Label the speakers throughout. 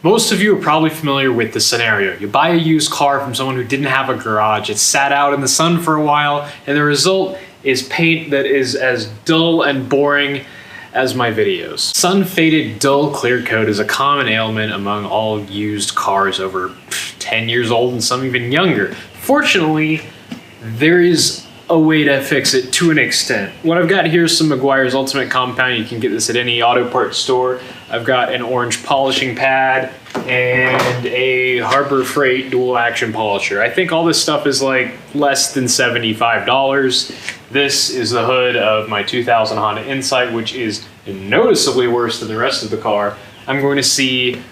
Speaker 1: Most of you are probably familiar with the scenario. You buy a used car from someone who didn't have a garage. It's sat out in the sun for a while, and the result is paint that is as dull and boring as my videos. Sun-faded, dull clear coat is a common ailment among all used cars over 10 years old and some even younger. Fortunately, there is a way to fix it to an extent. What I've got here is some Meguiars Ultimate Compound. You can get this at any auto parts store. I've got an orange polishing pad and a Harbor Freight dual action polisher. I think all this stuff is like less than $75. This is the hood of my 2000 Honda Insight, which is noticeably worse than the rest of the car. I'm going to see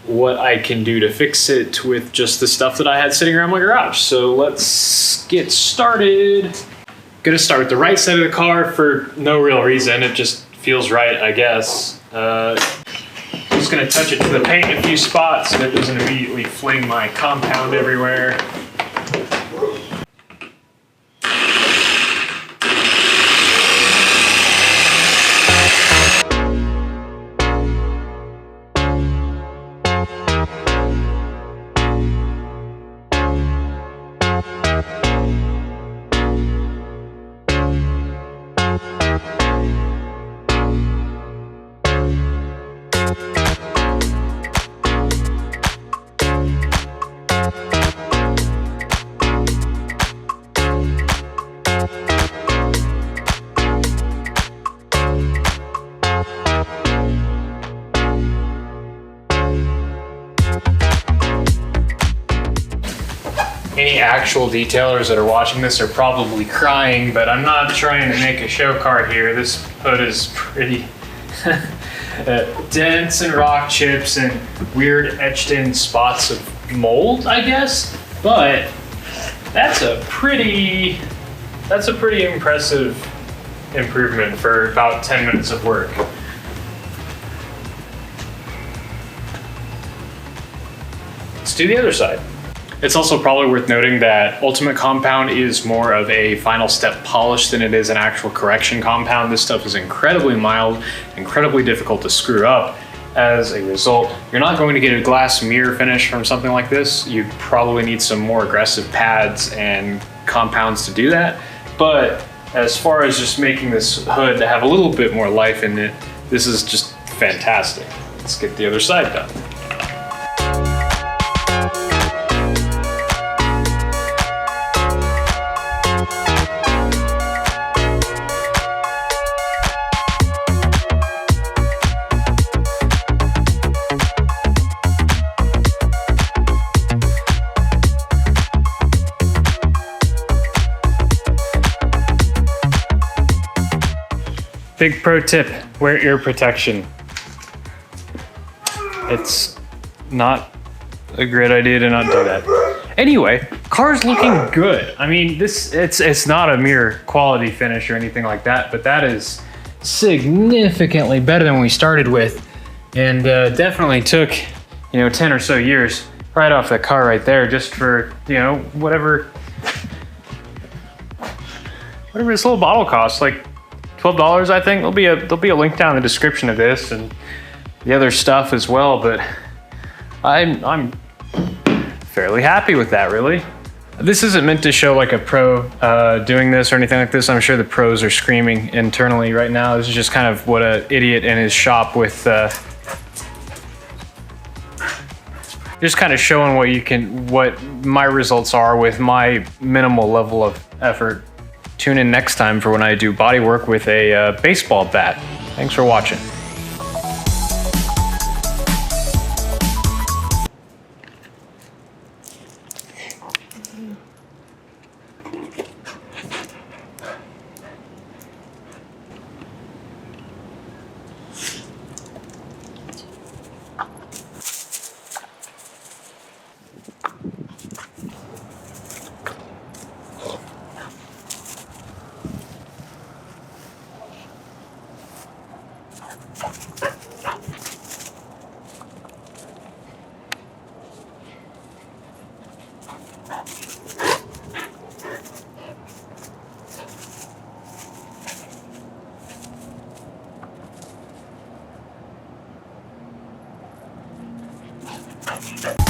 Speaker 1: what I can do to fix it with just the stuff that I had sitting around my garage. So let's get started. Gonna start with the right side of the car for no real reason. It just feels right, I guess. Just gonna touch it to the paint in a few spots so it doesn't immediately fling my compound everywhere. Any actual detailers that are watching this are probably crying, but I'm not trying to make a show car here. This hood is pretty dents and rock chips and weird etched in spots of mold, I guess. But that's a pretty impressive improvement for about 10 minutes of work. Let's do the other side. It's also probably worth noting that Ultimate Compound is more of a final step polish than it is an actual correction compound. This stuff is incredibly mild, incredibly difficult to screw up. As a result, you're not going to get a glass mirror finish from something like this. You probably need some more aggressive pads and compounds to do that. But as far as just making this hood to have a little bit more life in it, this is just fantastic. Let's get the other side done. Big pro tip, wear ear protection. It's not a great idea to not do that. Anyway, car's looking good. I mean, it's not a mere quality finish or anything like that, but that is significantly better than we started with. And definitely took, 10 or so years right off the car right there, just for, whatever this little bottle costs, like $12, I think. There'll be a link down in the description of this and the other stuff as well, but I'm fairly happy with that, really. This isn't meant to show like a pro doing this or anything like this. I'm sure the pros are screaming internally right now. This is just kind of what an idiot in his shop with just kind of showing what my results are with my minimal level of effort. Tune in next time for when I do body work with a baseball bat. Thanks for watching.
Speaker 2: Bye.